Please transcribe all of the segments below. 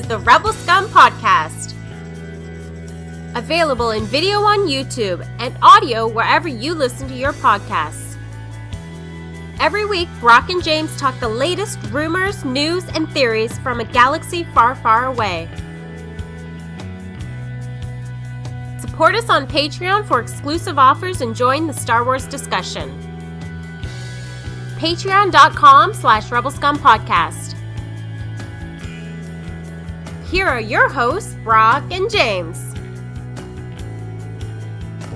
the Rebel Scum podcast. Available in video on YouTube and audio wherever you listen to your podcasts. Every week, Brock and James talk the latest rumors, news, and theories from a galaxy far, far away. Support us on Patreon for exclusive offers and join the Star Wars discussion. Patreon.com/Rebel Scum podcast. Here are your hosts, Brock and James.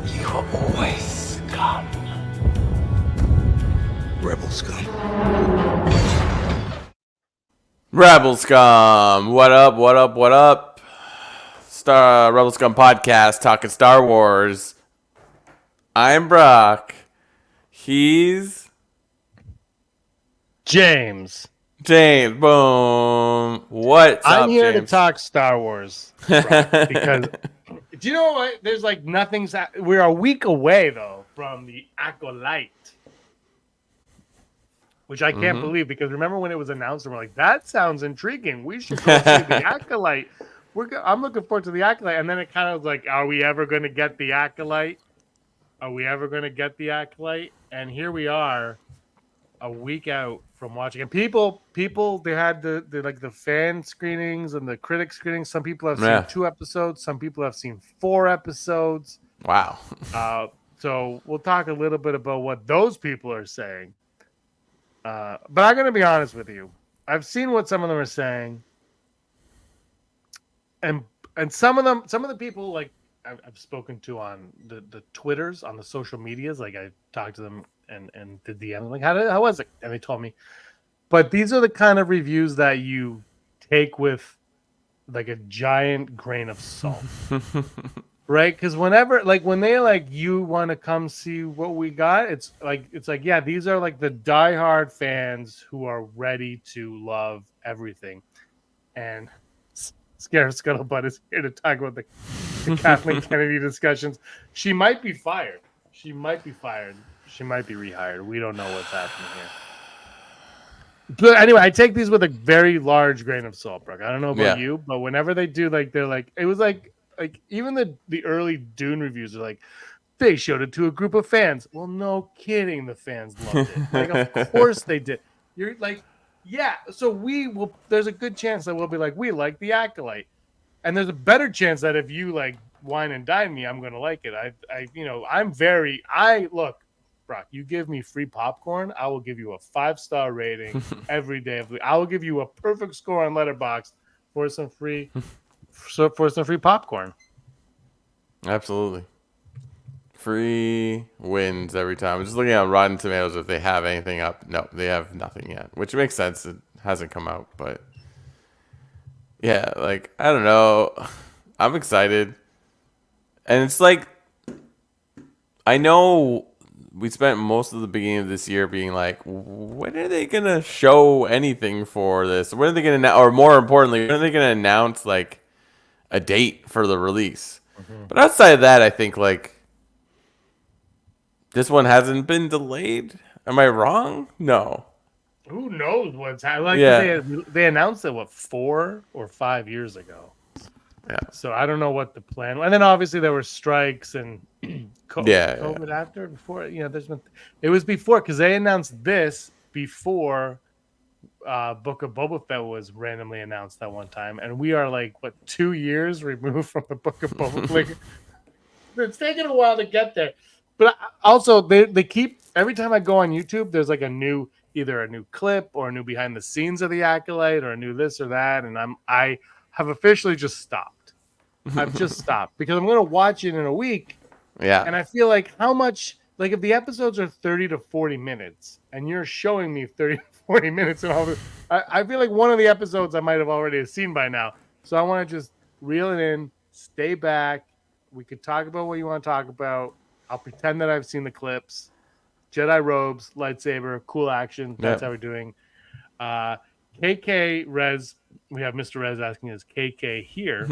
You are always scum. Rebel Scum. Rebel Scum. What up, what up, what up? Rebel Scum podcast talking Star Wars. I'm Brock. He's James. Boom. What's up, I'm here James? to talk Star Wars. Because do you know what? There's like nothing's. We're a week away though from the Acolyte, which I can't believe. Because remember when it was announced, and we're like, "That sounds intriguing. We should go see the Acolyte." I'm looking forward to the Acolyte, and then it kind of was like, "Are we ever going to get the Acolyte? Are we ever going to get the Acolyte?" And here we are, a week out from watching. And people, they had the fan screenings and the critic screenings. Some people have seen 2 episodes. Some people have seen 4 episodes. Wow. So we'll talk a little bit about what those people are saying. But I'm going to be honest with you. I've seen what some of them are saying. And some of the people like I've spoken to on the Twitters, on the social medias, like I talked to them and did DM like how was it? And they told me. But these are the kind of reviews that you take with like a giant grain of salt. Right? Because whenever when they like you want to come see what we got, it's like yeah, these are like the diehard fans who are ready to love everything. And Scare Scuttlebutt is here to talk about the Kathleen Kennedy discussions. She might be fired. She might be rehired. We don't know what's happening here. But anyway, I take these with a very large grain of salt, Brooke. I don't know about you, but whenever they do, they're like, it was like even the early Dune reviews are like, they showed it to a group of fans. Well, no kidding, the fans loved it. Like, of course they did. You're like, yeah, so we will. There's a good chance that we'll be like, we like the Acolyte, and there's a better chance that if you like wine and dine me, I'm gonna like it. I look, Brock. You give me free popcorn, I will give you a 5-star rating every day of the week. I will give you a perfect score on Letterboxd for some free popcorn. Absolutely. Free wins every time. I'm just looking at Rotten Tomatoes if they have anything up. No, they have nothing yet, which makes sense. It hasn't come out, but yeah, like, I don't know. I'm excited. And it's like, I know we spent most of the beginning of this year being like, when are they going to show anything for this? When are they going to, or more importantly, when are they going to announce like a date for the release? Mm-hmm. But outside of that, I think like, this one hasn't been delayed. Am I wrong? No. Who knows what's happening? They announced it 4 or 5 years ago. Yeah. So I don't know what the plan was. And then obviously there were strikes and COVID after, before. You know, it was before, because they announced this before Book of Boba Fett was randomly announced that one time, and we are like 2 years removed from the Book of Boba Fett. It's taking a while to get there. But also, they keep, every time I go on YouTube, there's like either a new clip or a new behind the scenes of the Acolyte or a new this or that. And I have officially just stopped. I've just stopped because I'm going to watch it in a week. Yeah. And I feel like how much, like if the episodes are 30 to 40 minutes and you're showing me 30 to 40 minutes and all this, I feel like one of the episodes I might have already seen by now. So I want to just reel it in, stay back. We could talk about what you want to talk about. I'll pretend that I've seen the clips. Jedi robes, lightsaber, cool action. That's how we're doing. KK Rez, we have Mr. Rez asking, is KK here?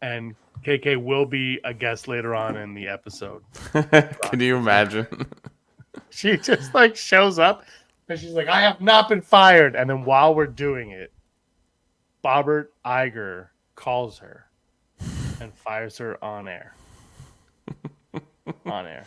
And KK will be a guest later on in the episode. Can you imagine? She just shows up and she's like, I have not been fired. And then while we're doing it, Robert Iger calls her and fires her on air. On air.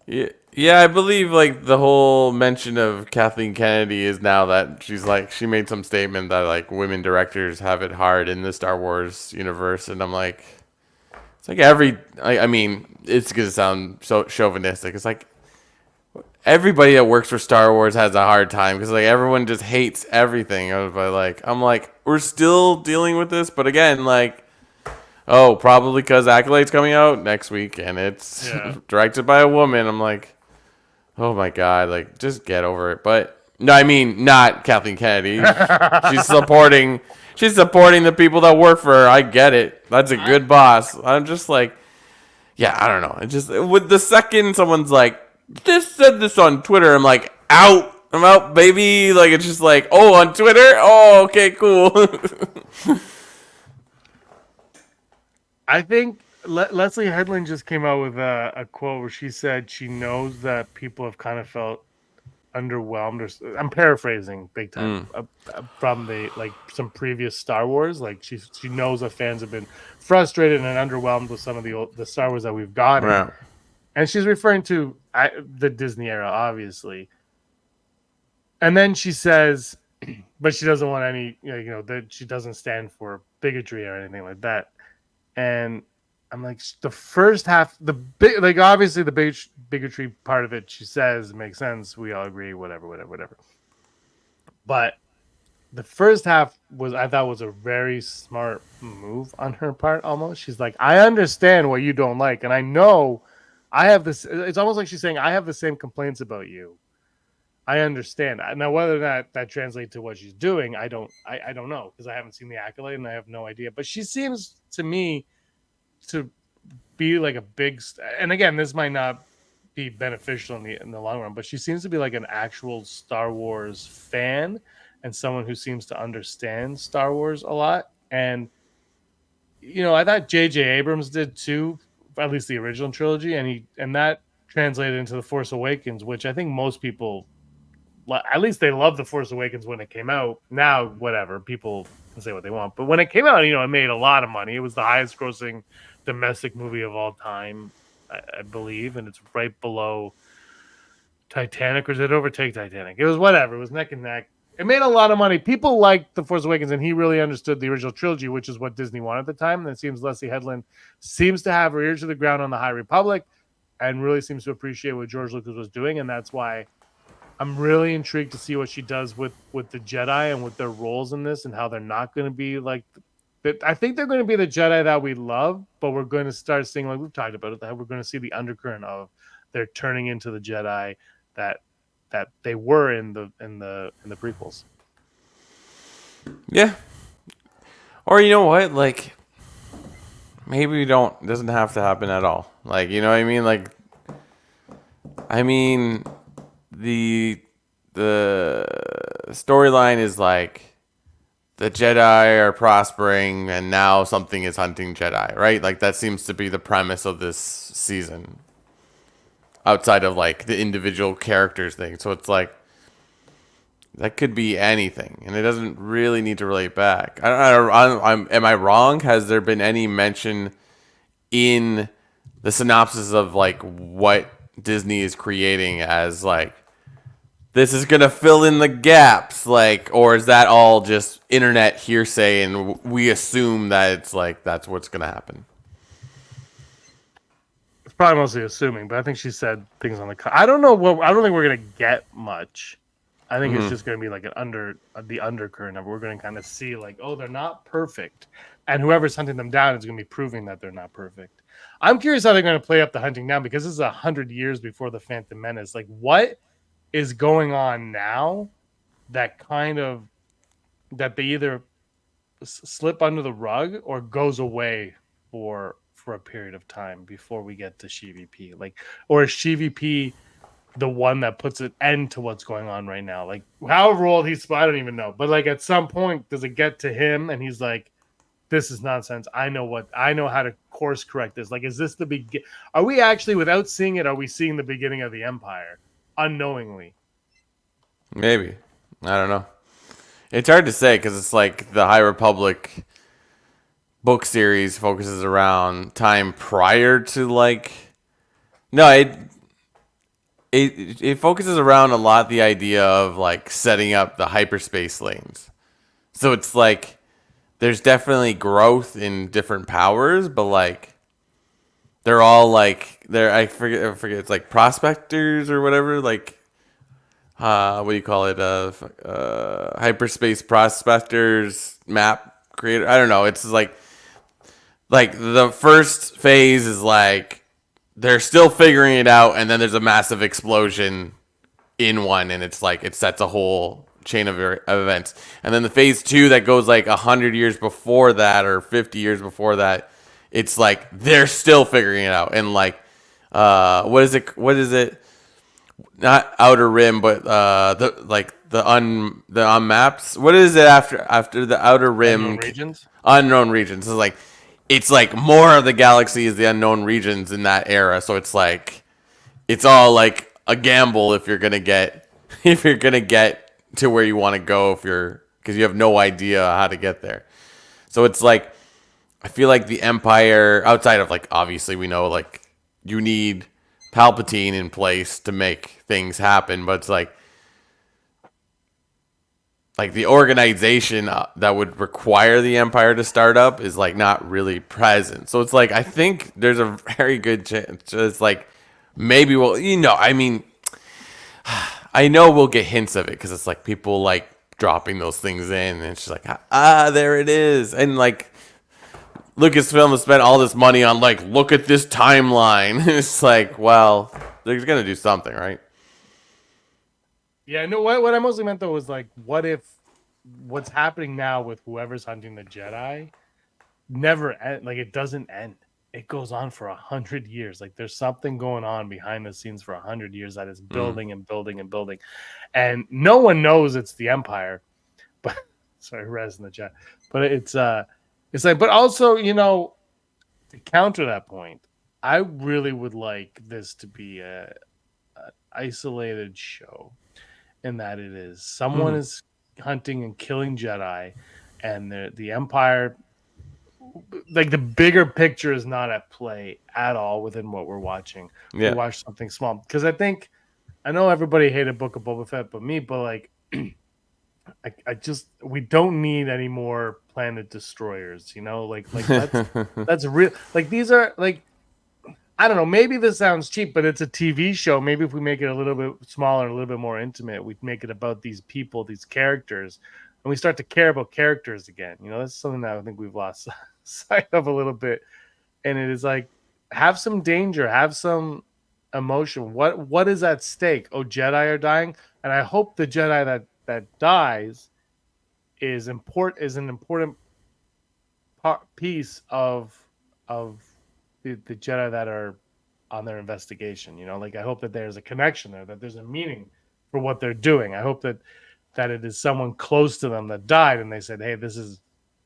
Yeah, I believe like the whole mention of Kathleen Kennedy is now that she made some statement that like women directors have it hard in the Star Wars universe, and I'm like, it's like I mean, it's gonna sound so chauvinistic. It's like everybody that works for Star Wars has a hard time because like everyone just hates everything. I'm like, we're still dealing with this, but again, like. Oh, probably because Acolyte's coming out next week and it's directed by a woman. I'm like, oh my God, like just get over it. But no, I mean not Kathleen Kennedy. She's supporting the people that work for her. I get it. That's a good boss. I'm just like, yeah, I don't know. It just with the second someone's like, this said this on Twitter, I'm like, out. I'm out, baby. Like it's just like, oh, on Twitter? Oh, okay, cool. I think Leslie Headland just came out with a quote where she said she knows that people have kind of felt underwhelmed, or I'm paraphrasing big time, from some previous Star Wars. Like she knows that fans have been frustrated and underwhelmed with some of the Star Wars that we've gotten, Right. and she's referring to the Disney era, obviously. And then she says, but she doesn't want any, that she doesn't stand for bigotry or anything like that. And I'm like, the first half, obviously the bigotry part of it, she says makes sense. We all agree, whatever. But the first half I thought was a very smart move on her part. Almost, she's like, I understand what you don't like, and I know I have this. It's almost like she's saying, I have the same complaints about you. I understand. Now, whether that translates to what she's doing, I don't know, because I haven't seen the Acolyte and I have no idea. But she seems to me to be like a big, and again, this might not be beneficial in the long run, but she seems to be like an actual Star Wars fan and someone who seems to understand Star Wars a lot. And I thought J.J. Abrams did too, at least the original trilogy, and that translated into The Force Awakens, which I think most people, at least they loved The Force Awakens when it came out. Now, whatever, people can say what they want. But when it came out, it made a lot of money. It was the highest grossing domestic movie of all time, I believe. And it's right below Titanic. Or did it overtake Titanic? It was whatever. It was neck and neck. It made a lot of money. People liked The Force Awakens, and he really understood the original trilogy, which is what Disney wanted at the time. And it seems Leslie Headland seems to have her ear to the ground on the High Republic and really seems to appreciate what George Lucas was doing. And that's why I'm really intrigued to see what she does with the Jedi and with their roles in this, and how they're not going to be like. I think they're going to be the Jedi that we love, but we're going to start seeing, like we've talked about it, that we're going to see the undercurrent of they're turning into the Jedi that they were in the prequels. Yeah. Or you know what? Like maybe it doesn't have to happen at all. Like, you know what I mean? Like I mean the storyline is like the Jedi are prospering and now something is hunting Jedi, right? Like that seems to be the premise of this season. Outside of like the individual characters thing. So it's like that could be anything, and it doesn't really need to relate back. Am I wrong? Has there been any mention in the synopsis of like what Disney is creating as like this is gonna fill in the gaps, like, or is that all just internet hearsay and we assume that it's like that's what's gonna happen? It's probably mostly assuming, but I think she said things on the. I don't know what. I don't think we're gonna get much. I think it's just gonna be like the undercurrent of it. We're gonna kind of see like, oh, they're not perfect, and whoever's hunting them down is gonna be proving that they're not perfect. I'm curious how they're gonna play up the hunting down, because this is 100 years before the Phantom Menace. Like, what is going on now that they either slip under the rug or goes away for a period of time before we get to SheVP? Like, or is SheVP the one that puts an end to what's going on right now? Like, however old I don't even know. But like, at some point, does it get to him and he's like, this is nonsense. I know how to course correct this. Like, is this the begin? Are we actually, without seeing it, are we seeing the beginning of the Empire unknowingly? Maybe. I don't know. It's hard to say because it's like the High Republic book series focuses around time prior to like. No, it focuses around a lot the idea of like setting up the hyperspace lanes. So it's like there's definitely growth in different powers, but like they're all like I forget it's like prospectors or whatever, like what do you call it? Hyperspace prospectors map creator. I don't know. It's like the first phase is like they're still figuring it out, and then there's a massive explosion in one, and it's like it sets a whole chain of events. And then the phase 2 that goes like 100 years before that or 50 years before that, it's like they're still figuring it out. And like, what is it? What is it? Not Outer Rim, but the unmaps. What is it after the Outer Rim? Unknown regions. Unknown regions. It's like more of the galaxy is the unknown regions in that era. So it's all like a gamble if you're gonna get to where you want to go because you have no idea how to get there. So it's like I feel like the Empire, outside of like obviously we know like you need Palpatine in place to make things happen, but it's like the organization that would require the Empire to start up is like not really present. So it's like I think there's a very good chance it's like maybe I mean I know we'll get hints of it because it's like people like dropping those things in, and it's just like there it is. And like Lucasfilm has spent all this money on like look at this timeline. It's like, well, they're gonna do something, right? Yeah, no. What I mostly meant though was like, what if what's happening now with whoever's hunting the Jedi never end? Like it doesn't end. It goes on for 100 years. Like there's something going on behind the scenes for 100 years that is building and building and building, and no one knows it's the Empire. But sorry, Rez in the chat. But it's like, but also to counter that point, I really would like this to be a isolated show, in that it is someone is hunting and killing Jedi, and the Empire. Like the bigger picture is not at play at all within what we're watching. Yeah. We watch something small because I know everybody hated Book of Boba Fett, but me, but like, we don't need any more planet destroyers. Like that's real. Like these are like, I don't know. Maybe this sounds cheap, but it's a TV show. Maybe if we make it a little bit smaller, a little bit more intimate, we make it about these people, these characters, and we start to care about characters again. That's something that I think we've lost sight of a little bit. And it is like, have some danger, have some emotion. What is at stake? Oh, Jedi are dying, and I hope the Jedi that dies is an important piece of the Jedi that are on their investigation. Like I hope that there's a connection there, that there's a meaning for what they're doing. I hope that it is someone close to them that died, and they said, "Hey, this is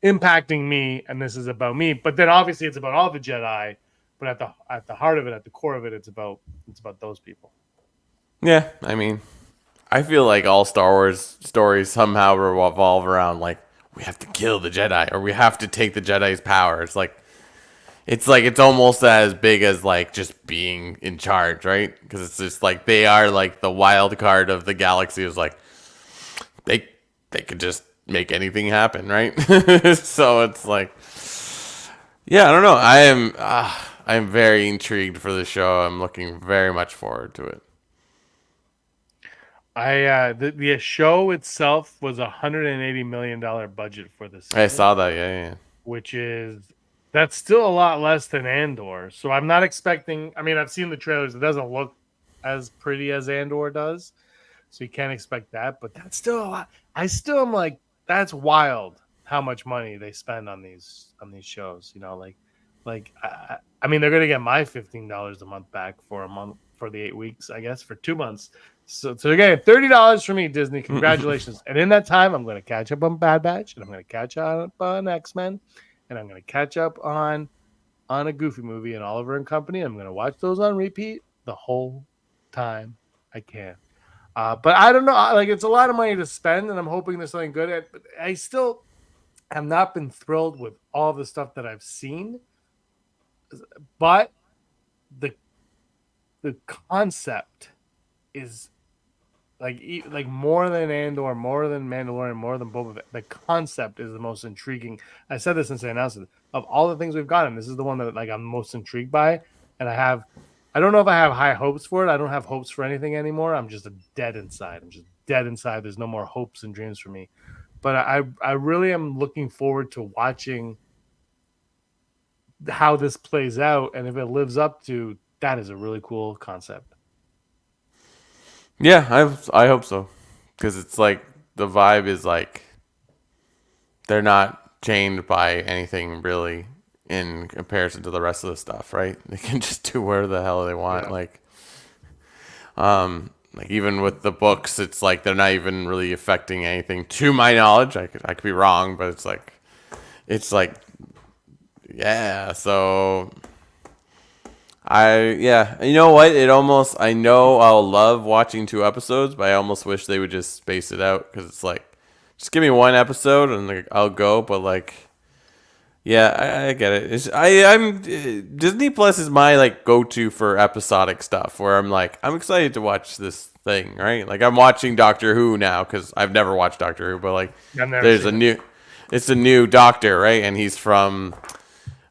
impacting me, and this is about me." But then obviously it's about all the Jedi. But at the heart of it, at the core of it, it's about those people. Yeah, I mean, I feel like all Star Wars stories somehow revolve around like we have to kill the Jedi or we have to take the Jedi's power. It's almost as big as like just being in charge, right? Because it's just like they are like the wild card of the galaxy. Is like they could just make anything happen, right? So it's like, yeah, I don't know. I am very intrigued for the show. I'm looking very much forward to it. The show itself was $180 million budget for this season, I saw that, yeah. Which that's still a lot less than Andor. So I'm not expecting. I mean, I've seen the trailers. It doesn't look as pretty as Andor does, so you can't expect that. But that's still a lot. I still am like, that's wild how much money they spend on these shows. I mean, they're gonna get my $15 a month back for a month, for the 8 weeks, I guess, for 2 months. So they're getting $30 from me, Disney. Congratulations! And in that time, I'm gonna catch up on Bad Batch, and I'm gonna catch up on X-Men, and I'm gonna catch up on a Goofy movie and Oliver and Company. I'm gonna watch those on repeat the whole time I can. But I don't know. Like, it's a lot of money to spend, and I'm hoping there's something good. But I still have not been thrilled with all the stuff that I've seen. But the concept is like more than Andor, more than Mandalorian, more than Boba Fett. The concept is the most intriguing. I said this since I announced it. Of all the things we've gotten, this is the one that like I'm most intrigued by, and I don't know if I have high hopes for it. I don't have hopes for anything anymore. I'm just dead inside. I'm just dead inside. There's no more hopes and dreams for me. But I really am looking forward to watching how this plays out, and if it lives up to that, is a really cool concept. Yeah, I hope so, because it's like the vibe is like they're not chained by anything really in comparison to the rest of the stuff, right? They can just do whatever the hell they want. Yeah. Like even with the books, it's like they're not even really affecting anything to my knowledge. I could be wrong, but it's like yeah. So you know what? I know I'll love watching 2 episodes, but I almost wish they would just space it out, because it's like, just give me 1 episode and like, I'll go. But like, yeah, I get it. I'm Disney Plus is my like go-to for episodic stuff, where I'm excited to watch this thing, right? Like I'm watching Doctor Who now because I've never watched Doctor Who, but like it's a new Doctor, right? And he's from,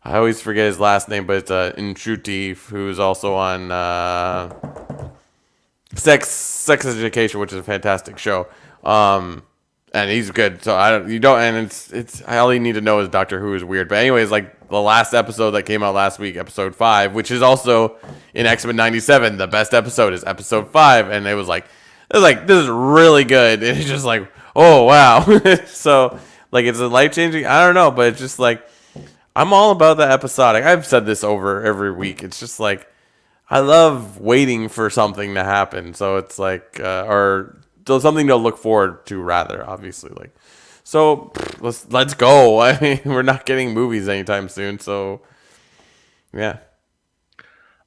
I always forget his last name, but it's Nchuti, who's also on Sex Education, which is a fantastic show. And he's good. So it's all you need to know is Doctor Who is weird. But anyways, like the last episode that came out last week, episode 5, which is also in X-Men 97, the best episode is episode 5, and it was like this is really good. And it's just like, oh wow. So like it's a life-changing, I don't know, but it's just like I'm all about the episodic. I've said this over every week. It's just like I love waiting for something to happen. So it's like or something to look forward to, rather, obviously. Like, so let's go. I mean, we're not getting movies anytime soon, so yeah.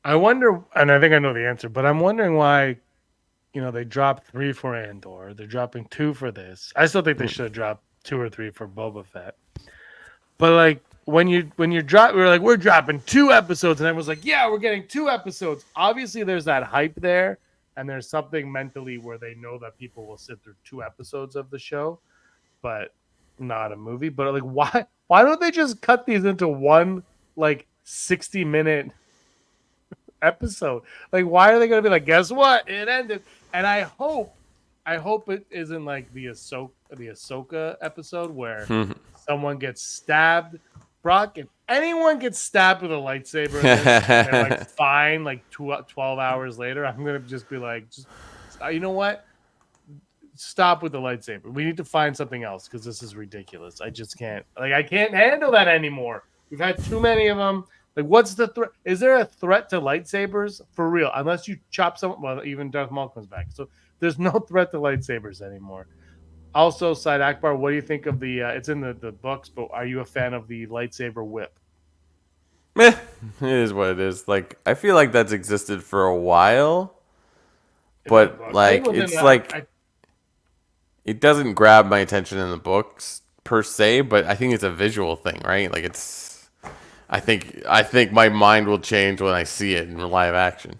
I wonder, and I think I know the answer, but I'm wondering why, they dropped 3 for Andor. They're dropping 2 for this. I still think they should have dropped 2 or 3 for Boba Fett. But like when you drop, we're dropping 2 episodes, and everyone's like, yeah, we're getting 2 episodes. Obviously, there's that hype there. And there's something mentally where they know that people will sit through 2 episodes of the show, but not a movie. But like, why don't they just cut these into one like 60-minute episode? Like, why are they going to be like, guess what? It ended. And I hope it isn't like the Ahsoka episode where someone gets stabbed. Brock, if anyone gets stabbed with a lightsaber and like fine, like 12 hours later, I'm gonna just be like, you know what? Stop with the lightsaber. We need to find something else because this is ridiculous. I just can't. Like, I can't handle that anymore. We've had too many of them. Like, what's the threat? Is there a threat to lightsabers for real? Unless you chop someone. Well, even Darth Maul comes back, so there's no threat to lightsabers anymore. Also, Side Akbar, what do you think of the? It's in the books, but are you a fan of the lightsaber whip? It is what it is. Like, I feel like that's existed for a while, but like it's like it doesn't grab my attention in the books per se. But I think it's a visual thing, right? Like it's. I think my mind will change when I see it in live action.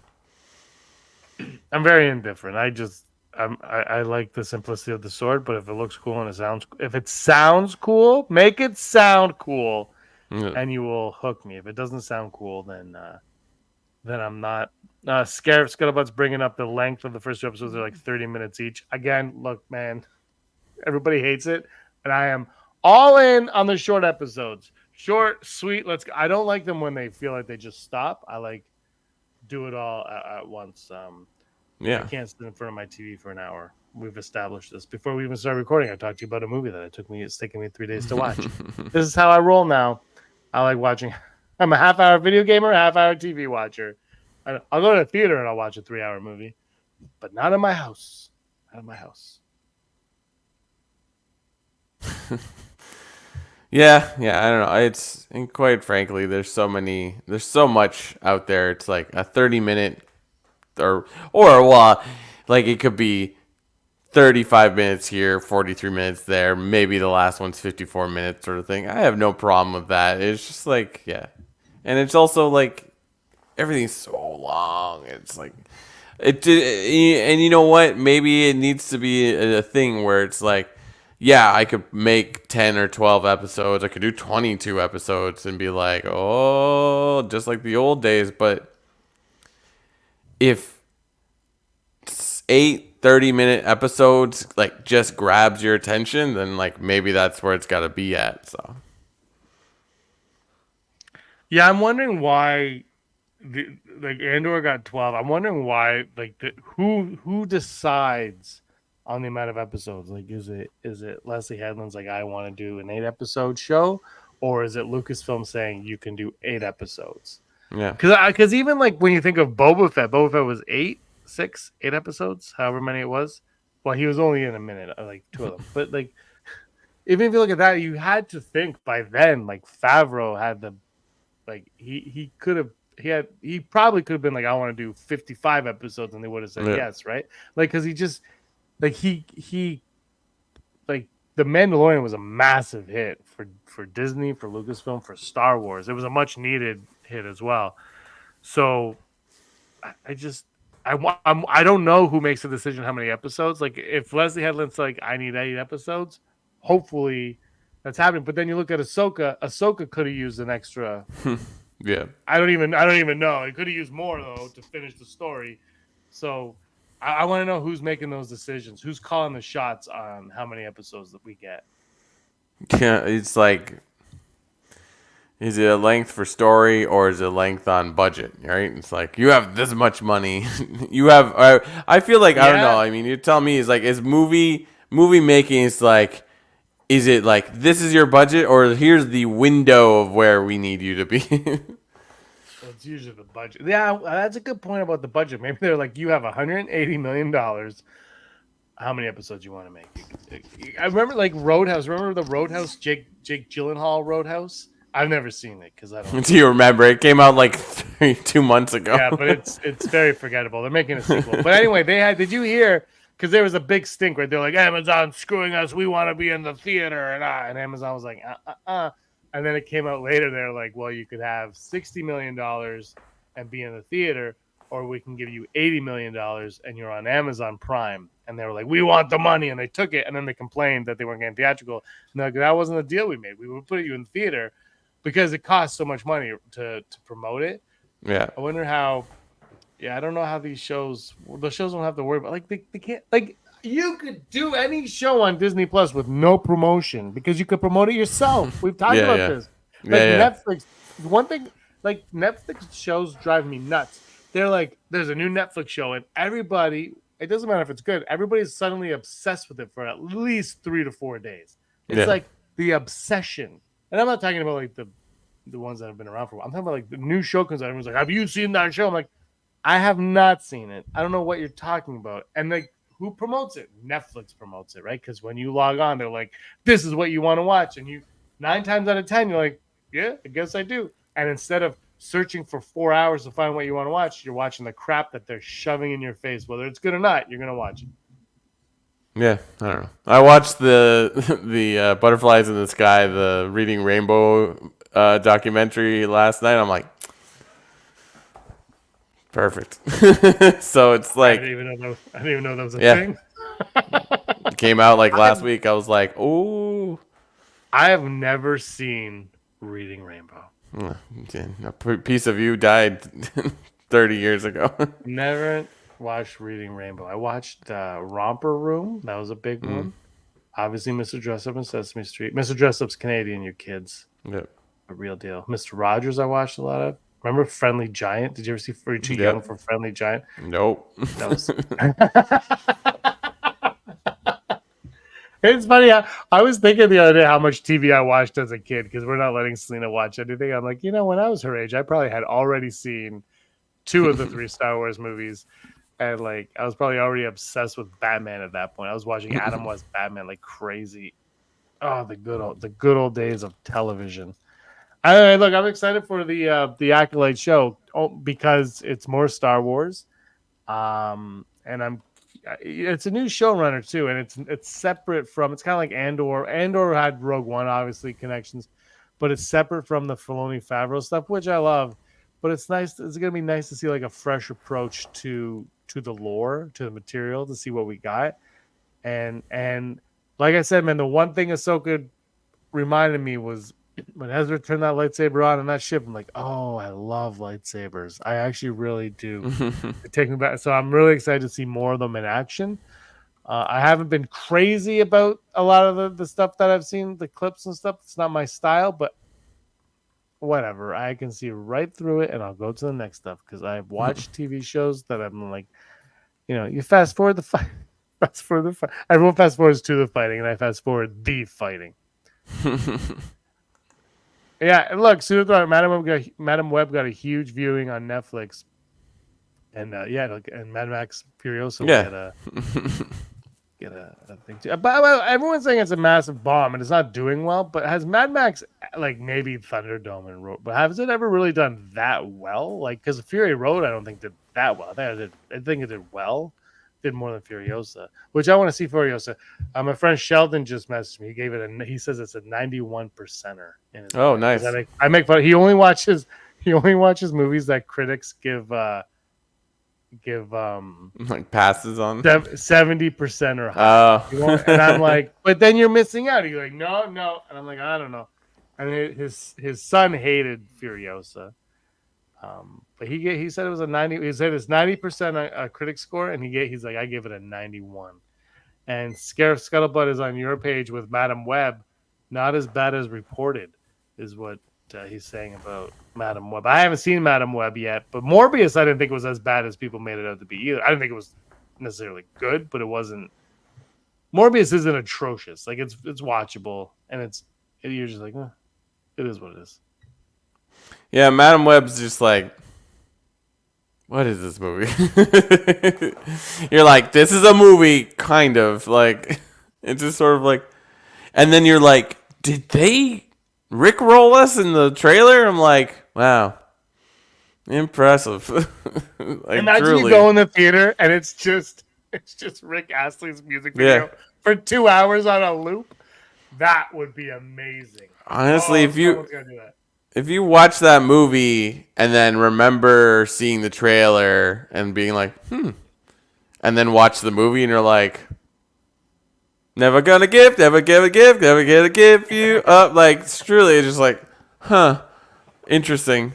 I'm very indifferent. I like the simplicity of the sword, but if it looks cool and it sounds cool, make it sound cool, and you will hook me. If it doesn't sound cool, then I'm not. Scuttlebutt's bringing up the length of the first 2 episodes. They're like 30 minutes each. Again, look, man, everybody hates it, and I am all in on the short episodes. Short, sweet. Let's go. I don't like them when they feel like they just stop. I like do it all at once. Yeah. I can't sit in front of my TV for an hour. We've established this. Before we even started recording, I talked to you about a movie that it's taking me 3 days to watch. This is how I roll now. I like watching. I'm a half-hour video gamer, half-hour TV watcher. I'll go to the theater and I'll watch a 3-hour movie, but not in my house. Not in my house. Yeah, I don't know. And quite frankly, there's so much out there. It's like a 30-minute or like it could be 35 minutes here, 43 minutes there. Maybe the last one's 54 minutes sort of thing. I have no problem with that. It's just like, yeah. And it's also like everything's so long. It's like and you know what? Maybe it needs to be a thing where it's like, yeah, I could make 10 or 12 episodes. I could do 22 episodes and be like, "Oh, just like the old days." But if 8 30-minute episodes like just grabs your attention, then like maybe that's where it's got to be at. So Yeah, I'm wondering why like Andor got 12. I'm wondering why who decides on the amount of episodes? Like is it Leslie Headland's like I want to do an 8-episode show, or is it Lucasfilm saying you can do 8 episodes? yeah, Because even like when you think of Boba Fett was 8 episodes, however many it was. Well, he was only in a minute, like 2 of them. But like even if you look at that, you had to think by then like Favreau had the like he could have he probably could have been like I want to do 55 episodes and they would have said yes, right? Like because he just like he like the Mandalorian was a massive hit for Disney, for Lucasfilm, for Star Wars. It was a much needed hit as well. So I don't know who makes the decision how many episodes. Like if Leslie Headland's like I need 8 episodes, hopefully that's happening. But then you look at Ahsoka. Ahsoka could have used an extra. yeah. I don't even know. It could have used more though to finish the story. So I want to know who's making those decisions. Who's calling the shots on how many episodes that we get. Yeah, it's like, is it a length for story or is it length on budget? Right? It's like you have this much money. You have. I feel like I don't know. I mean, you tell me. It's like is movie making. It's like, is it like this is your budget or here's the window of where we need you to be? It's usually the budget. Yeah, that's a good point about the budget. Maybe they're like, you have $180 million. How many episodes you want to make? I remember like Roadhouse. Remember the Roadhouse, Jake Gyllenhaal Roadhouse? I've never seen it because I don't. Do you remember? It came out like 2 months ago. Yeah, but it's very forgettable. They're making a sequel. But anyway, they had. Did you hear? Because there was a big stink right. They're like, Amazon screwing us. We want to be in the theater, and Amazon was like, And then it came out later. They're like, well, you could have $60 million and be in the theater, or we can give you $80 million and you're on Amazon Prime. And they were like, we want the money. And they took it. And then they complained that they weren't getting theatrical. And like, that wasn't the deal we made. We would put you in the theater because it costs so much money to promote it. Yeah. I wonder how. Yeah, I don't know how the shows don't have to worry about. Like, they can't. Like, you could do any show on Disney Plus with no promotion because you could promote it yourself. We've talked about this. Like Netflix, one thing, like Netflix shows drive me nuts. They're like, there's a new Netflix show, and everybody, it doesn't matter if it's good, everybody's suddenly obsessed with it for at least 3 to 4 days. It's like the obsession. And I'm not talking about like the ones that have been around for a while. I'm talking about like the new show comes out. Everyone's like, have you seen that show? I'm like, I have not seen it. I don't know what you're talking about. And like, who promotes it? Netflix promotes it, right? Because when you log on, they're like, this is what you want to watch. And you 9 times out of 10, you're like, yeah, I guess I do. And instead of searching for 4 hours to find what you want to watch, you're watching the crap that they're shoving in your face. Whether it's good or not, you're going to watch it. Yeah, I don't know. I watched the Butterflies in the Sky, the Reading Rainbow documentary last night. I'm like, perfect. So it's like I didn't even know that was a thing. It came out like last week. I was like, oh. I have never seen Reading Rainbow. A piece of you died 30 years ago. Never watched Reading Rainbow. I watched Romper Room. That was a big one. Obviously, Mr. Dress-Up and Sesame Street. Mr. Dress-Up's Canadian, you kids. Yep. A real deal. Mr. Rogers, I watched a lot of. Remember Friendly Giant? Did you ever see Are You Too Young for Friendly Giant? Nope. That was... It's funny. I was thinking the other day how much TV I watched as a kid because we're not letting Selena watch anything. I'm like, when I was her age, I probably had already seen 2 of the 3 Star Wars movies. And like, I was probably already obsessed with Batman at that point. I was watching Adam West Batman like crazy. Oh, the good old days of television. Look, I'm excited for the Acolyte show because it's more Star Wars. And I'm it's a new showrunner too, and it's separate from. It's kind of like Andor. Andor had Rogue One, obviously connections, but it's separate from the Filoni Favreau stuff, which I love. But it's nice. It's gonna be nice to see like a fresh approach to the lore, to the material, to see what we got. And like I said, man, the one thing Ahsoka reminded me was when Ezra turned that lightsaber on that ship. I'm like, oh, I love lightsabers. I actually really do. It takes me back. So I'm really excited to see more of them in action. I haven't been crazy about a lot of the stuff that I've seen, the clips and stuff. It's not my style, but whatever. I can see right through it, and I'll go to the next stuff because I've watched TV shows that I'm like, you fast forward the fight. Fast forward the fight. Everyone fast forwards to the fighting, and I fast forward the fighting. Yeah, and look, Madam Web got a huge viewing on Netflix, and and Mad Max Furiosa get a thing too. But everyone's saying it's a massive bomb and it's not doing well. But has Mad Max, like maybe Thunderdome and Road, but has it ever really done that well? Like, because Fury Road, I don't think did that well. I think it did well. Did more than Furiosa, which I want to see Furiosa. My friend Sheldon just messaged me. He says it's a 91%er. Oh, nice. I make fun. He only watches movies that critics give like passes on 70% or higher. And I'm like, but then you're missing out. He's like, no, and I'm like, I don't know. And his son hated Furiosa. But he said it was a 90. He said it's 90% a critic score, and he's like, I give it a 91. And Scuttlebutt is on your page with Madam Web, not as bad as reported, is what he's saying about Madam Web. I haven't seen Madam Web yet, but Morbius I didn't think it was as bad as people made it out to be either. I didn't think it was necessarily good, but it wasn't. Morbius isn't atrocious. Like it's watchable, and you're just like, it is what it is. Yeah, Madam Web's just like, what is this movie? You're like, this is a movie, kind of. Like, it's just sort of like, and then you're like, did they rickroll us in the trailer? I'm like, wow, impressive. Like, imagine truly. You go in the theater and it's just Rick Astley's music video for 2 hours on a loop. That would be amazing. Honestly, if you watch that movie and then remember seeing the trailer and being like, and then watch the movie and you're like, never gonna give, never give a gift, never gonna give you up. Like, truly, it's just like, interesting.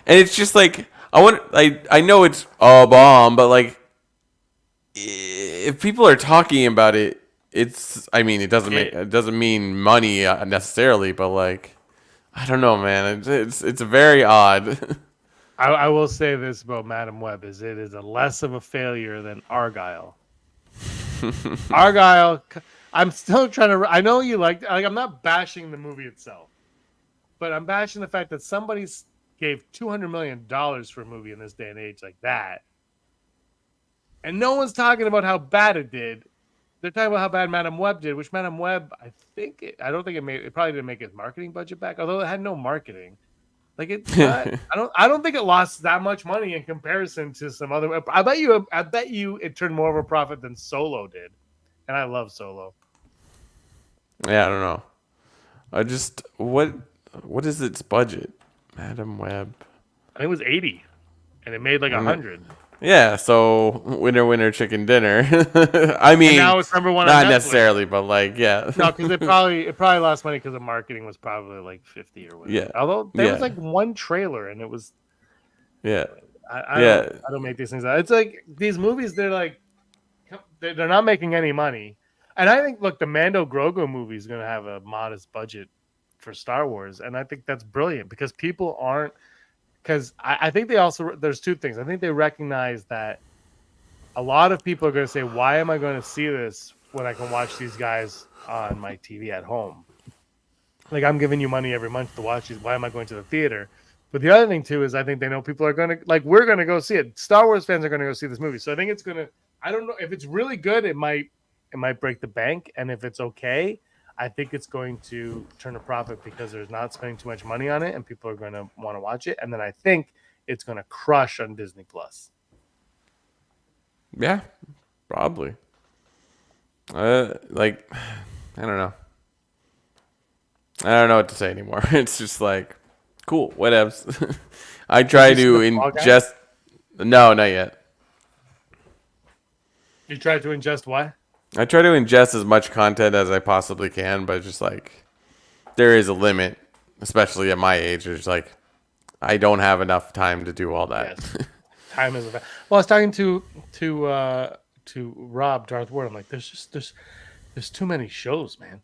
And it's just like, I know it's a bomb, but like, if people are talking about it, it doesn't mean money necessarily, but like, I don't know, man. It's very odd. I will say this about Madam Web is it is a less of a failure than Argyle. Argyle, I'm still trying to. I know you like. I'm not bashing the movie itself, but I'm bashing the fact that somebody gave $200 million for a movie in this day and age like that, and no one's talking about how bad it did. They're talking about how bad Madam Web did, which Madam Web, I don't think it probably didn't make its marketing budget back, although it had no marketing. Like it's not, I don't think it lost that much money in comparison to some other. I bet you it turned more of a profit than Solo did, and I love Solo. Yeah, I don't know. What is its budget, Madam Web? I think it was 80, and it made like 100. Yeah, so winner, chicken dinner. I mean, and now it's number one. Not on necessarily, but like, yeah. No, because it probably lost money because the marketing was probably like 50 or whatever. Yeah. Although there was like one trailer, and it was. Yeah. I don't make these things out. It's like these movies. They're like, they're not making any money, and I think the Mando Grogu movie is going to have a modest budget for Star Wars, and I think that's brilliant because people aren't. Because I think there's two things. I think they recognize that a lot of people are going to say, why am I going to see this when I can watch these guys on my TV at home? Like, I'm giving you money every month to watch these. Why am I going to the theater? But the other thing, too, is I think they know people are going to, like, we're going to go see it. Star Wars fans are going to go see this movie. So I think it's going to, I don't know, if it's really good, it might break the bank. And if it's okay, I think it's going to turn a profit because there's not spending too much money on it and people are going to want to watch it. And then I think it's going to crush on Disney Plus. Yeah. Probably. Like, I don't know. I don't know what to say anymore. It's just like, cool, whatevs. I try Did you to see the Fall Guy? ingest. No, not yet. You tried to ingest what? I try to ingest as much content as I possibly can, but just like, there is a limit, especially at my age. It's like, I don't have enough time to do all that. Yes. Time is a well. I was talking to Rob Darth Ward. I'm like, there's too many shows, man.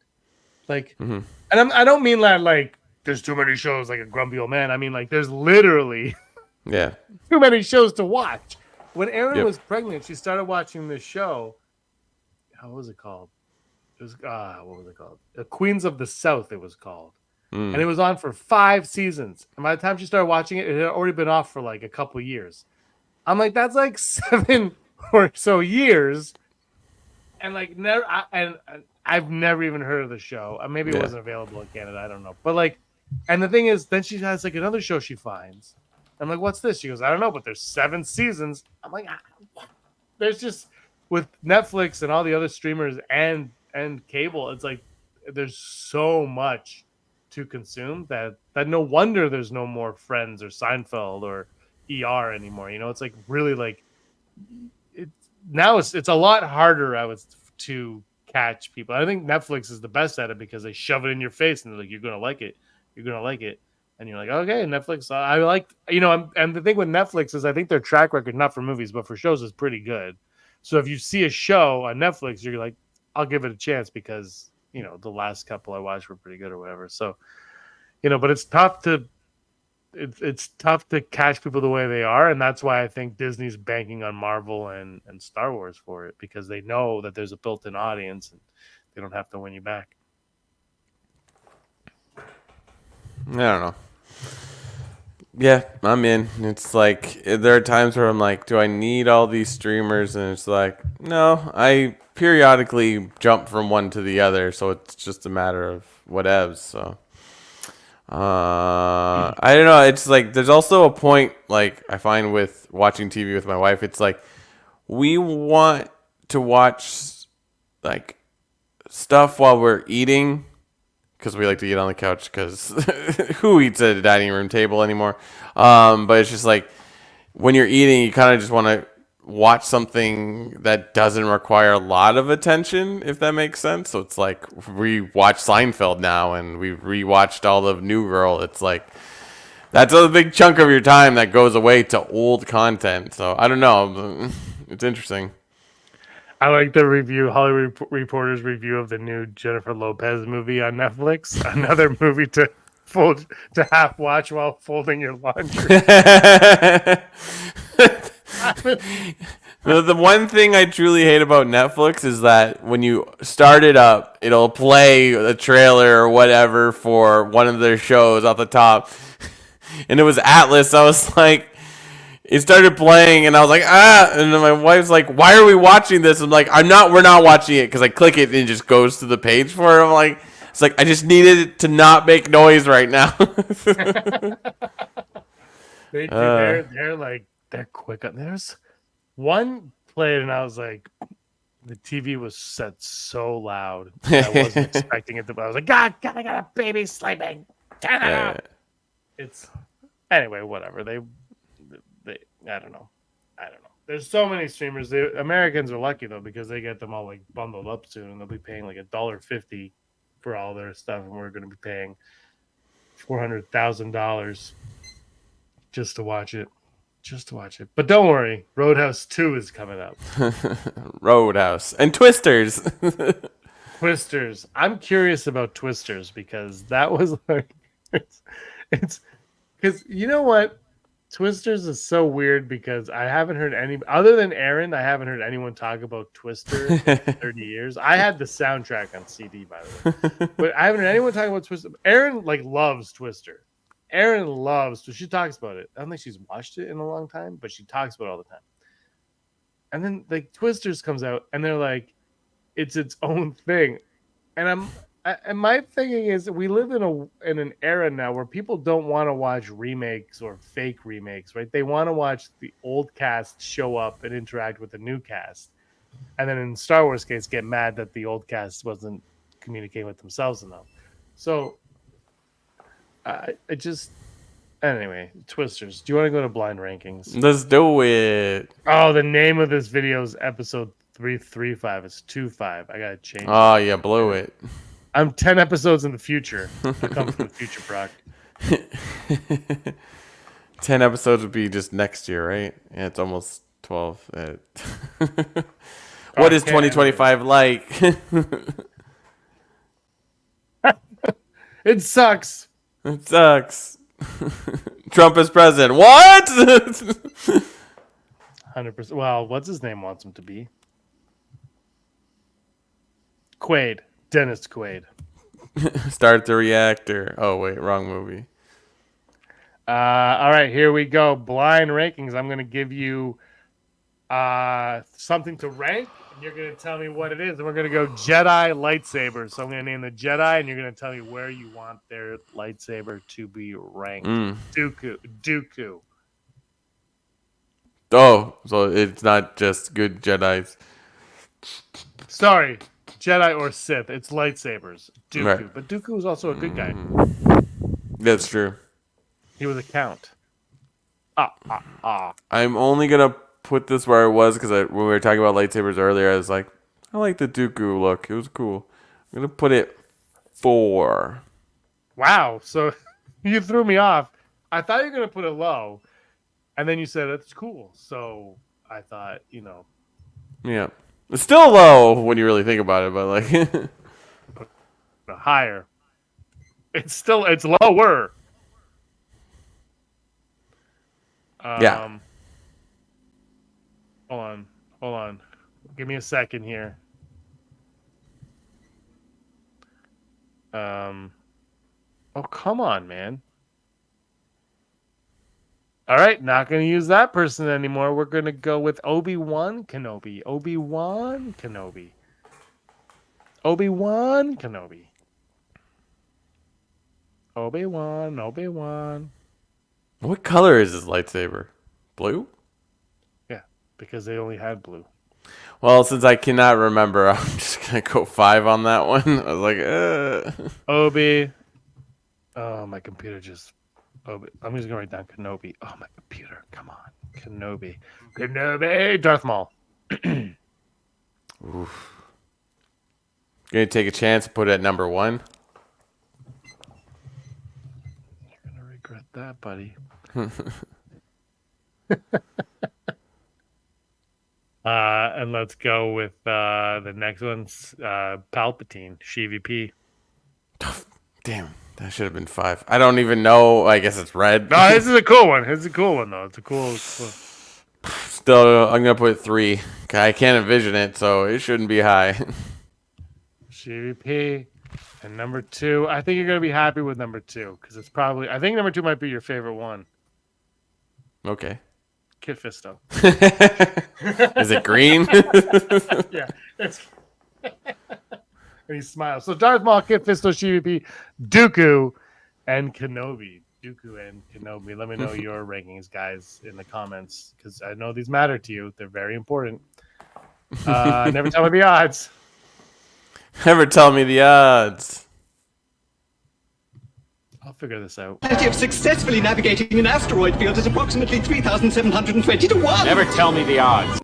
Like, and I don't mean that like there's too many shows like a grumpy old man. I mean like there's literally Yeah. too many shows to watch. When Erin Yep. was pregnant, she started watching this show. How was it called? It was what was it called? Queens of the South. It was called, and it was on for 5 seasons. And by the time she started watching it, it had already been off for like a couple years. I'm like, that's like 7 or so years, and like never. And I've never even heard of the show. Maybe it Yeah. wasn't available in Canada. I don't know. But like, and the thing is, then she has like another show she finds. I'm like, what's this? She goes, I don't know, but there's 7 seasons. I'm like, there's just with Netflix and all the other streamers and cable, it's like there's so much to consume that no wonder there's no more Friends or Seinfeld or ER anymore. You know, it's like really like it's a lot harder to catch people. I think Netflix is the best at it because they shove it in your face and they're like, you're gonna like it, and you're like, okay, Netflix. I like, and the thing with Netflix is I think their track record, not for movies but for shows, is pretty good. So if you see a show on Netflix, you're like, I'll give it a chance because the last couple I watched were pretty good or whatever. So but it's tough to catch people the way they are, and that's why I think Disney's banking on Marvel and Star Wars for it, because they know that there's a built-in audience and they don't have to win you back. I don't know. Yeah, I'm in. It's like there are times where I'm like, do I need all these streamers? And it's like, no, I periodically jump from one to the other, so it's just a matter of whatevs. So I don't know. It's like there's also a point like I find with watching TV with my wife. It's like we want to watch like stuff while we're eating. Because we like to eat on the couch, because who eats at a dining room table anymore? But it's just like when you're eating, you kind of just want to watch something that doesn't require a lot of attention, if that makes sense. So it's like we watch Seinfeld now, and we rewatched all of New Girl. It's like that's a big chunk of your time that goes away to old content. So I don't know. It's interesting. I like the Hollywood Reporter's review of the new Jennifer Lopez movie on Netflix. Another movie to half watch while folding your laundry. The one thing I truly hate about Netflix is that when you start it up, it'll play a trailer or whatever for one of their shows off the top. And it was Atlas. I was like, it started playing, and I was like, and then my wife's like, why are we watching this? I'm like, we're not watching it, because I click it and it just goes to the page for it. I'm like, it's like, I just needed it to not make noise right now. They're quick. There's one played, and I was like, the TV was set so loud. I wasn't expecting it to. I was like, God, I got a baby sleeping. Turn it off. It's anyway, whatever. They I don't know. There's so many streamers. The Americans are lucky though, because they get them all like bundled up soon, and they'll be paying like $1.50 for all their stuff, and we're going to be paying $400,000 just to watch it. But don't worry, Roadhouse 2 is coming up. Roadhouse and Twisters. Twisters. I'm curious about Twisters, because that was like it's because you know what? Twisters is so weird, because I haven't heard any other than Aaron. I haven't heard anyone talk about Twister in 30 years. I had the soundtrack on CD, by the way, but I haven't heard anyone talk about Twister. Aaron loves Twister. She talks about it. I don't think she's watched it in a long time, but she talks about it all the time. And then Twisters comes out, and they're like, it's its own thing. And my thinking is we live in an era now where people don't want to watch remakes or fake remakes, right? They want to watch the old cast show up and interact with the new cast. And then in Star Wars case, get mad that the old cast wasn't communicating with themselves enough. So I just anyway, Twisters. Do you want to go to blind rankings? Let's do it. Oh, the name of this video is episode 335. It's 25. I gotta change. Oh, you blew it. I'm 10 episodes in the future. I come from the future, Brock. 10 episodes would be just next year, right? Yeah, it's almost 12. What is 2025 like? It sucks. It sucks. Trump is president. What? 100%. Well, what's his name wants him to be? Quaid. Dennis Quaid. Start the reactor. Oh, wait, wrong movie. All right, here we go. Blind rankings. I'm going to give you something to rank, and you're going to tell me what it is. And we're going to go Jedi lightsabers. So I'm going to name the Jedi, and you're going to tell me where you want their lightsaber to be ranked. Dooku. Oh, so it's not just good Jedis. Sorry, Jedi or Sith. It's lightsabers. Dooku. Right. But Dooku was also a good guy. That's true. He was a count. I'm only going to put this where I was because when we were talking about lightsabers earlier, I was like, I like the Dooku look. It was cool. I'm going to put it 4. Wow. So you threw me off. I thought you were going to put it low. And then you said it's cool. So I thought, Yeah. It's still low when you really think about it, but like higher. It's lower. Yeah. Hold on. Give me a second here. Oh, come on, man. All right, not going to use that person anymore. We're going to go with Obi-Wan Kenobi. Obi-Wan Kenobi. what color is his lightsaber? Blue? Yeah, because they only had blue. Well, since I cannot remember, I'm just going to go 5 on that one. I was like, Obi. Oh, my computer just... Obi. I'm just going to write down Kenobi. Oh, my computer. Come on. Kenobi. Darth Maul. Oof. Gonna take a chance and put it at number 1. You're going to regret that, buddy. And let's go with the next one's Palpatine, CVP. Damn, that should have been 5. I don't even know. I guess it's red. No, this is a cool one. It's a cool one, though. It's a cool. Still, I'm gonna put 3. I can't envision it, so it shouldn't be high. CVP. And number 2, I think you're going to be happy with number 2 because it's probably. I think number 2 might be your favorite one. Okay. Kit Fisto. Is it green? Yeah. And he smiles. So Darth Maul, Kit Fisto, CVP, Dooku, and Kenobi. Let me know your rankings, guys, in the comments because I know these matter to you. They're very important. Never tell me the odds. Never tell me the odds. I'll figure this out. Probability of successfully navigating an asteroid field is approximately 3,720 to 1. Never tell me the odds.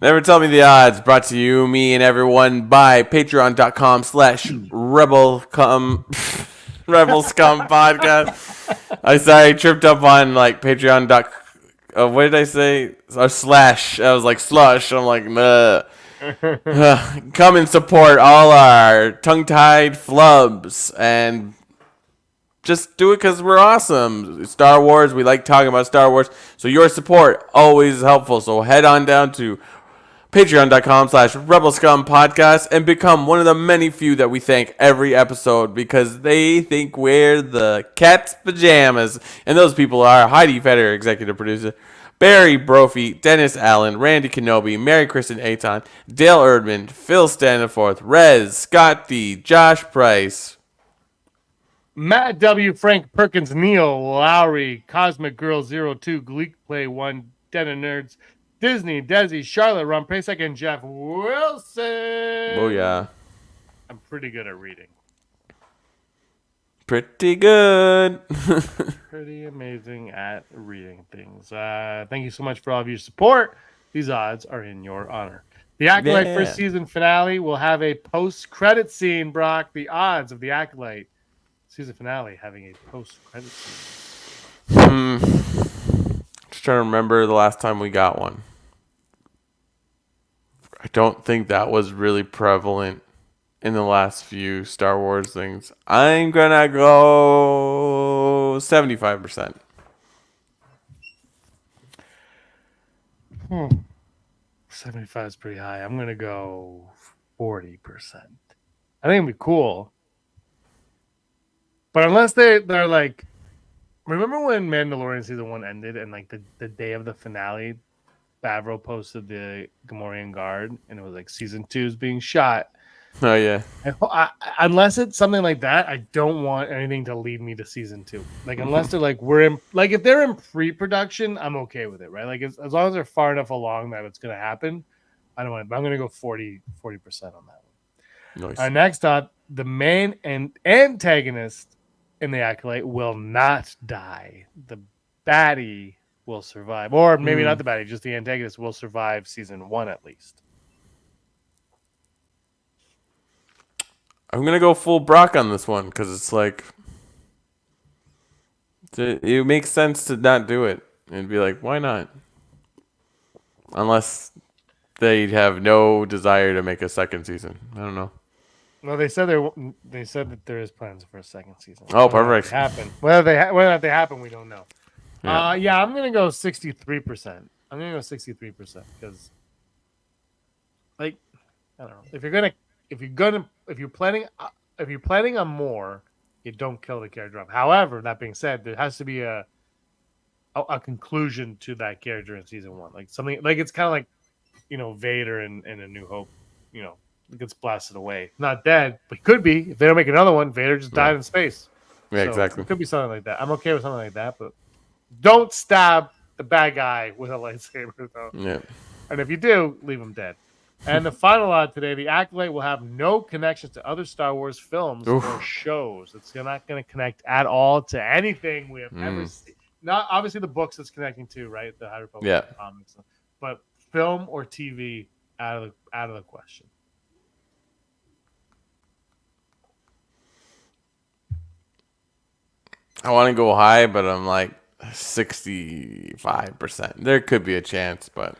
Never tell me the odds. Brought to you, me, and everyone by patreon.com/rebel Scum podcast. I tripped up on like Patreon. What did I say? Or slash. I was like slush. I'm like, nah. Come and support all our tongue-tied flubs and just do it because we're awesome. Star Wars, we like talking about Star Wars. So your support always is helpful. So head on down to patreon.com/Rebel Scum podcast and become one of the many few that we thank every episode because they think we're the cat's pajamas. And those people are Heidi Feder, executive producer, Barry Brophy, Dennis Allen, Randy Kenobi, Mary Kristen Aton, Dale Erdman, Phil Standenforth, Rez, Scott D, Josh Price, Matt W, Frank Perkins, Neil Lowry, Cosmic Girl 02, Gleek Play 1, Den of Nerds, Disney, Desi, Charlotte, Ron Pasek, and Jeff Wilson. Oh yeah. I'm pretty good at reading. Pretty good. Pretty amazing at reading things. Thank you so much for all of your support. These odds are in your honor. The Acolyte first season finale will have a post-credit scene, Brock. The odds of the Acolyte season finale having a post-credit scene. Just trying to remember the last time we got one. I don't think that was really prevalent in the last few Star Wars things. I'm gonna go 75%. 75 is pretty high. I'm gonna go 40%. I think it'd be cool. But unless they're like, remember when Mandalorian season 1 ended and like the day of the finale, Favreau posted the Gamorrean Guard and it was like season 2 is being shot. Oh yeah. And unless it's something like that, I don't want anything to lead me to season 2. Like unless they're like if they're in pre-production, I'm okay with it, right? Like as long as they're far enough along that it's gonna happen, I don't want it. But I'm gonna go 40% on that one. Nice. Next up, the main and antagonist in the Acolyte will not die. The baddie will survive, or maybe not the baddie, just the antagonist will survive season 1 at least. I'm gonna go full Brock on this one because it's like it makes sense to not do it and be like, why not? Unless they have no desire to make a second season. I don't know. Well, they said that there is plans for a second season. Oh, perfect. Whether they happen, we don't know. Yeah. I'm gonna go 63%. I'm gonna go 63% because, like, I don't know. If you're planning on more, you don't kill the character off. However, that being said, there has to be a conclusion to that character in season 1. Like something like it's kind of like, Vader in A New Hope. Gets blasted away, not dead, but could be if they don't make another one. Vader just died in space. Yeah, So exactly. It could be something like that. I'm okay with something like that, but don't stab the bad guy with a lightsaber, though. Yeah. And if you do, leave him dead. And the final odd today, the Acolyte will have no connections to other Star Wars films or shows. It's not going to connect at all to anything we have ever seen. Not obviously the books it's connecting to, right? The High Republic comics, but film or TV out of the question. I want to go high, but I'm like 65%. There could be a chance, but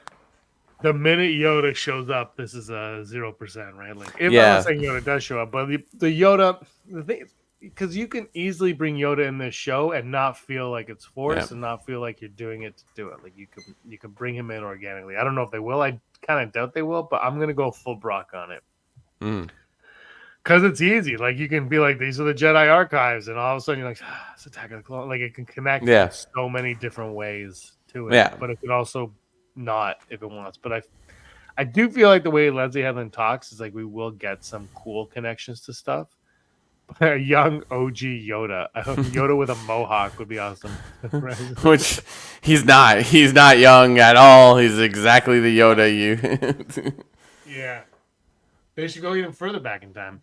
The minute Yoda shows up, this is a 0%, right? Like, if I'm not saying Yoda does show up, but the Yoda, the thing, because you can easily bring Yoda in this show and not feel like it's forced and not feel like you're doing it to do it. Like you can bring him in organically. I don't know if they will. I kind of doubt they will, but I'm gonna go full Brock on it. Because it's easy. Like, you can be like, these are the Jedi archives, and all of a sudden you're like, it's Attack of the Clones. Like, it can connect in so many different ways to it. Yeah. But it could also not if it wants. But I do feel like the way Leslie Headland talks is like we will get some cool connections to stuff. A young OG Yoda. Yoda with a mohawk would be awesome. Which he's not. He's not young at all. He's exactly the Yoda you. Yeah. They should go even further back in time.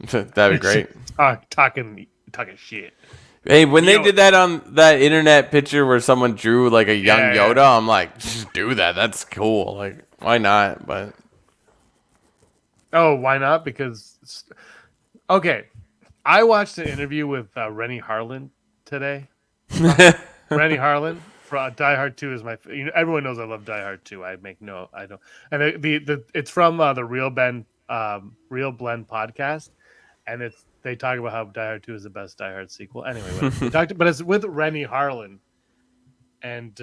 That'd be great. Talking shit. Hey, when they did that on that internet picture where someone drew like a young Yoda, I'm like, just do that. That's cool. Like, why not? But why not? Because I watched an interview with Rennie Harlan today. Rennie Harlan from Die Hard 2 is my. Everyone knows I love Die Hard 2. I don't. And it's from the Real Blend podcast, and they talk about how Die Hard 2 is the best Die Hard sequel. Anyway, but it's with Rennie Harlan, and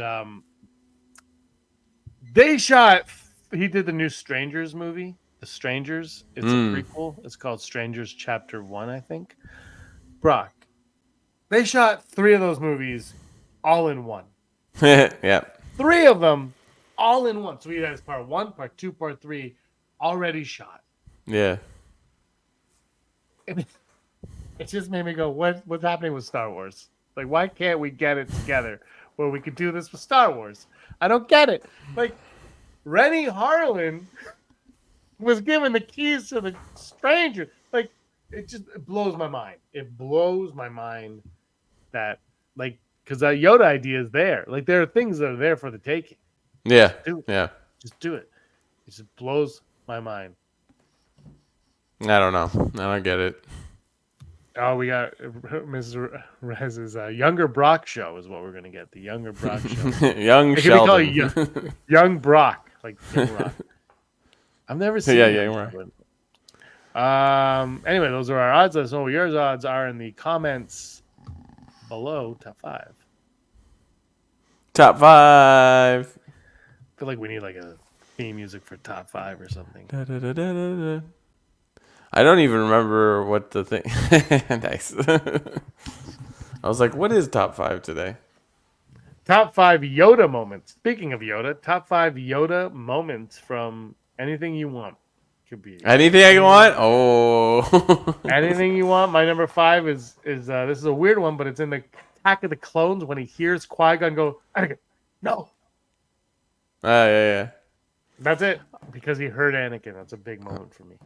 they shot. He did the new Strangers movie. The Strangers. It's a prequel. It's called Strangers Chapter 1, I think. Brock. They shot 3 of those movies all in one. Yeah. 3 of them all in one. So we had part 1, part 2, part 3 already shot. Yeah. It just made me go, what's happening with Star Wars? Like, why can't we get it together where we could do this with Star Wars? I don't get it. Like, Rennie Harlan was given the keys to the stranger. Like, it blows my mind. It blows my mind that, like, because that Yoda idea is there. Like, there are things that are there for the taking. Yeah. Do it. Yeah. Just do it. It just blows my mind. I don't know. I don't get it. Oh, we got Mrs. Rez's Younger Brock show is what we're going to get. The Younger Brock show. Young It could be called Sheldon. Young Brock. Like Young Rock. I've never seen it. Young Rock. Anyway, those are our odds. Let us know what your odds are in the comments below. Top 5. Top 5. I feel like we need like a theme music for top 5 or something. Da, da, da, da, da, da. I don't even remember what the thing. Nice. I was like, what is top 5 today? Top 5 Yoda moments. Speaking of Yoda, top 5 Yoda moments from anything you want. Could be Anything I want? Oh. anything you want. My number 5 is this is a weird one, but it's in the Attack of the Clones when he hears Qui-Gon go, Anakin, no. Yeah. That's it. Because he heard Anakin. That's a big moment for me.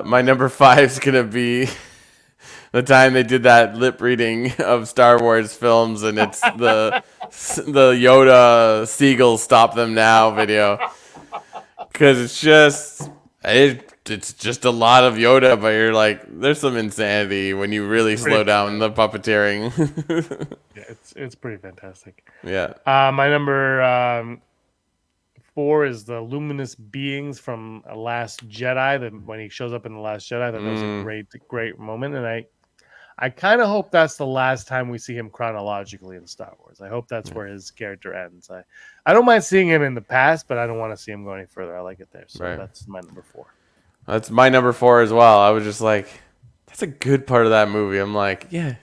My number 5 is gonna be the time they did that lip reading of Star Wars films, and it's the Yoda Seagull Stop Them Now video, because it's just a lot of Yoda, but you're like, there's some insanity when you really slow down the puppeteering. Yeah, it's pretty fantastic. Yeah. My number 4 is the luminous beings from Last Jedi. When he shows up in the Last Jedi, that was a great moment, and I kind of hope that's the last time we see him chronologically in Star Wars. I hope that's where his character ends. I don't mind seeing him in the past, but I don't want to see him go any further. I like it there, so that's my number 4. That's my number 4 as well. I was just like, that's a good part of that movie. I'm like, yeah,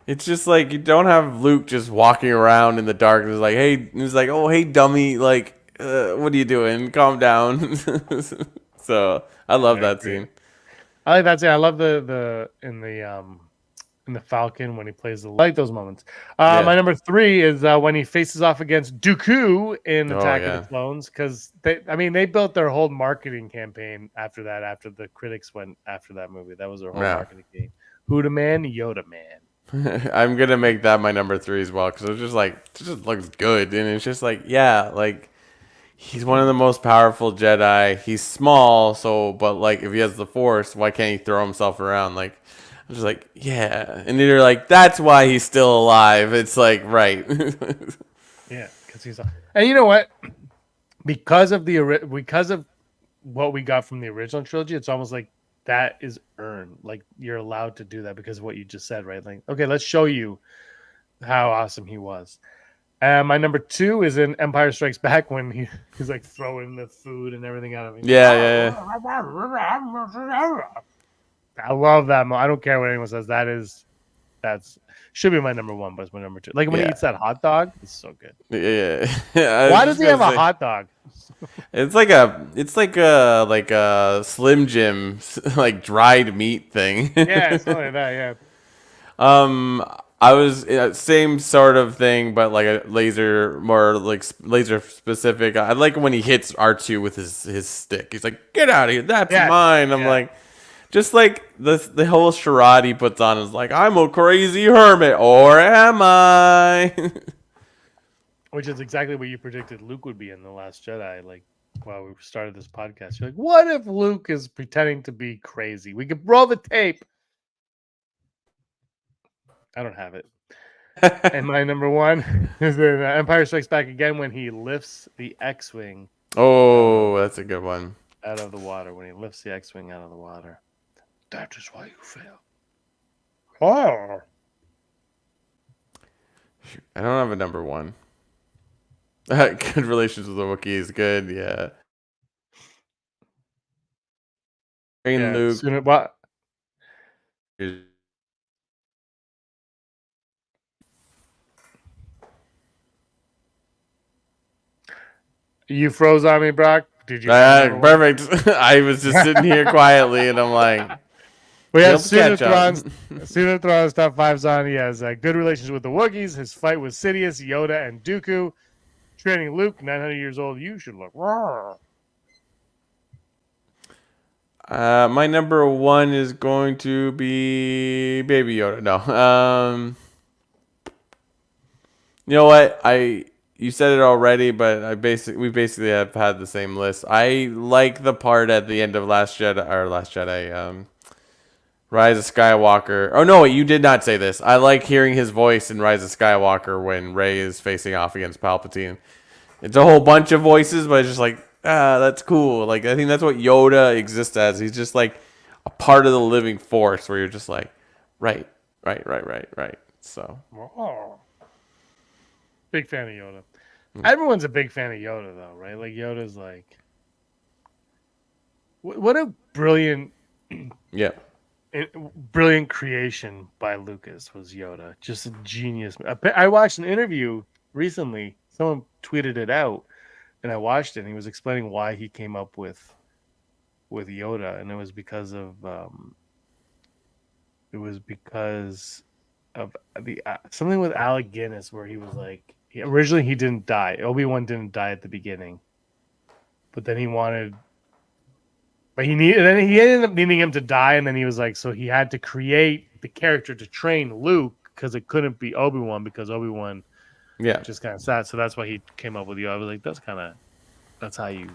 it's just like, you don't have Luke just walking around in the dark and he's like, hey, oh, hey, dummy, like, what are you doing? Calm down. So I love that scene. I like that scene. I love the in the Falcon when he plays I like those moments. My number 3 is when he faces off against Dooku in Attack of the Clones, because they built their whole marketing campaign after that. After the critics went after that movie, that was their whole marketing game. Huda Man, Yoda Man. I'm gonna make that my number 3 as well, because it's just like, it just looks good, and it's just like, yeah, like, he's one of the most powerful Jedi. He's small, but like, if he has the Force, why can't he throw himself around? Like, I'm just like, yeah, and they're like, that's why he's still alive. It's like, right. Yeah, because he's, and you know what? Because of what we got from the original trilogy, it's almost like that is earned. Like, you're allowed to do that because of what you just said, right? Like, okay, let's show you how awesome he was. My number 2 is in Empire Strikes Back when he's like throwing the food and everything out of him. Yeah. I love that. I don't care what anyone says. That's should be my number 1, but it's my number 2. Like when he eats that hot dog, it's so good. Yeah. Why does he have a hot dog? It's like a Slim Jim like dried meat thing. Yeah, something like that. Yeah. I was same sort of thing, but like a more laser specific. I like when he hits R2 with his stick. He's like, "Get out of here! That's mine." I'm like, just like the whole charade he puts on is like, "I'm a crazy hermit, or am I?" Which is exactly what you predicted Luke would be in The Last Jedi. Like, while we started this podcast, you're like, "What if Luke is pretending to be crazy? We could roll the tape." I don't have it. And my number 1 is in Empire Strikes Back again when he lifts the X-Wing. Oh, that's a good one. Out of the water. When he lifts the X-Wing out of the water. That is why you fail. Oh. I don't have a number 1. Good relations with the Wookiees. Good, yeah. Luke. What? You froze on me, Brock. Did you? Perfect. I was just sitting here quietly, and I'm like, we have Sunatron's top 5s on. He has good relations with the Wookiees. His fight with Sidious, Yoda, and Dooku. training Luke, 900 years old, you should look. My number one is going to be Baby Yoda. No. You know what? You said it already, but we basically have had the same list. I like the part at the end of Last Jedi, Rise of Skywalker. Oh no, wait, you did not say this. I like hearing his voice in Rise of Skywalker when Rey is facing off against Palpatine. It's a whole bunch of voices, but it's just like, that's cool. Like, I think that's what Yoda exists as. He's just like a part of the living force where you're just like, right. So. Oh. Big fan of Yoda. Everyone's a big fan of Yoda, though, right? Like, Yoda's like, what a brilliant, brilliant creation by Lucas was Yoda. Just a genius. I watched an interview recently. Someone tweeted it out, and I watched it. And he was explaining why he came up with Yoda, and it was because of the something with Alec Guinness, where he was like, originally he didn't die. Obi-Wan didn't die at the beginning, but then he ended up needing him to die, and then he was like, so he had to create the character to train Luke because it couldn't be Obi-Wan because Obi-Wan just kind of sad. So that's why he came up with you. I was like, that's how you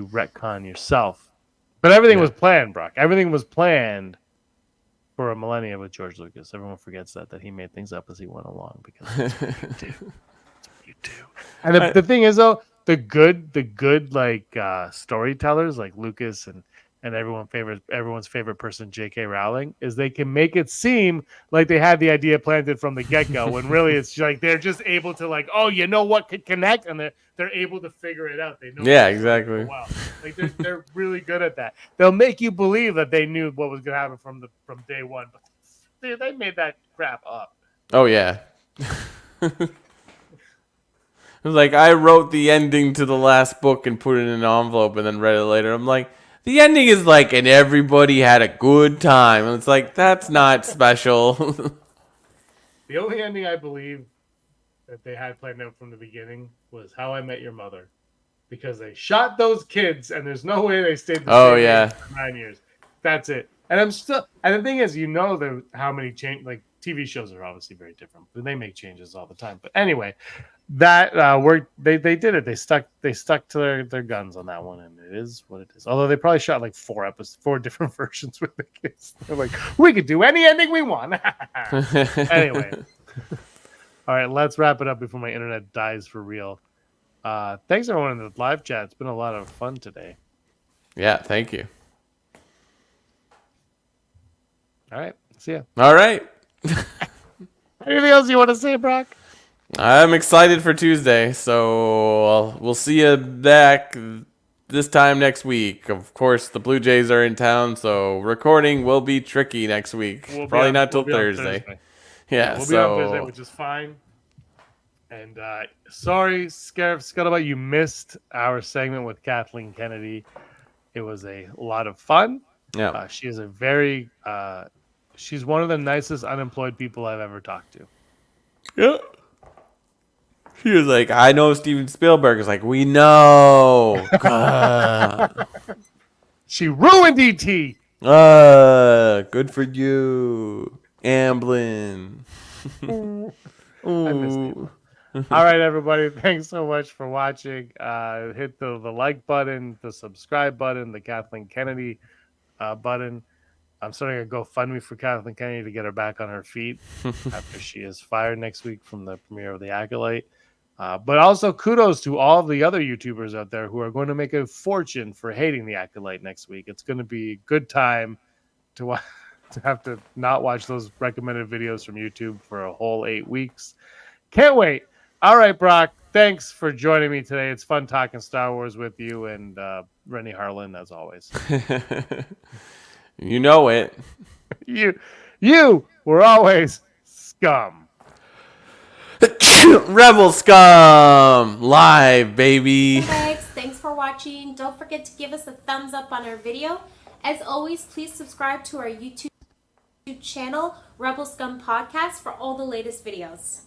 retcon yourself. But everything was planned, Brock. Everything was planned for a millennia with George Lucas. Everyone forgets that he made things up as he went along because that's what you do. That's what you do. And the thing is, though, the good like storytellers like Lucas and everyone's favorite person, J.K. Rowling, is they can make it seem like they had the idea planted from the get-go when really it's like they're just able to like, oh, you know what could connect, and they're able to figure it out. They know exactly. Wow, like they're really good at that. They'll make you believe that they knew what was going to happen from day one, but they made that crap up. Oh yeah. It was like I wrote the ending to the last book and put it in an envelope and then read it later. I'm like, the ending is like, and everybody had a good time. And it's like, that's not special. The only ending I believe that they had planned out from the beginning was How I Met Your Mother, because they shot those kids and there's no way they stayed the same age for 9 years. That's it. And the thing is, how many like TV shows are obviously very different, but they make changes all the time. But anyway, that worked. They did it. They stuck to their guns on that one, and it is what it is. Although they probably shot like 4 different versions with the kids. They're like, we could do any ending we want. Anyway, all right, let's wrap it up before my internet dies for real. Thanks everyone in the live chat. It's been a lot of fun today. Yeah, thank you. All right, see ya. All right. Anything else you want to say, Brock? I'm excited for Tuesday, so we'll see you back this time next week. Of course, the Blue Jays are in town, so recording will be tricky next week. Probably not till Thursday. Yeah, we'll be on Thursday, which is fine. And sorry, Scuttlebutt, you missed our segment with Kathleen Kennedy. It was a lot of fun. Yeah, she is she's one of the nicest unemployed people I've ever talked to. Yeah. She was like, I know Steven Spielberg. Is like, we know. She ruined E.T. Good for you, Amblin. I missed you. All right, everybody. Thanks so much for watching. Hit the like button, the subscribe button, the Kathleen Kennedy button. I'm starting a GoFundMe for Kathleen Kennedy to get her back on her feet after she is fired next week from the premiere of The Acolyte. But also kudos to all the other YouTubers out there who are going to make a fortune for hating The Acolyte next week. It's going to be a good time to have to not watch those recommended videos from YouTube for a whole 8 weeks. Can't wait. All right, Brock, thanks for joining me today. It's fun talking Star Wars with you and Rennie Harlan, as always. You know it. You were always scum. Rebel Scum live, baby. Thanks for watching. Don't forget to give us a thumbs up on our video. As always, please subscribe to our YouTube channel, Rebel Scum Podcast, for all the latest videos.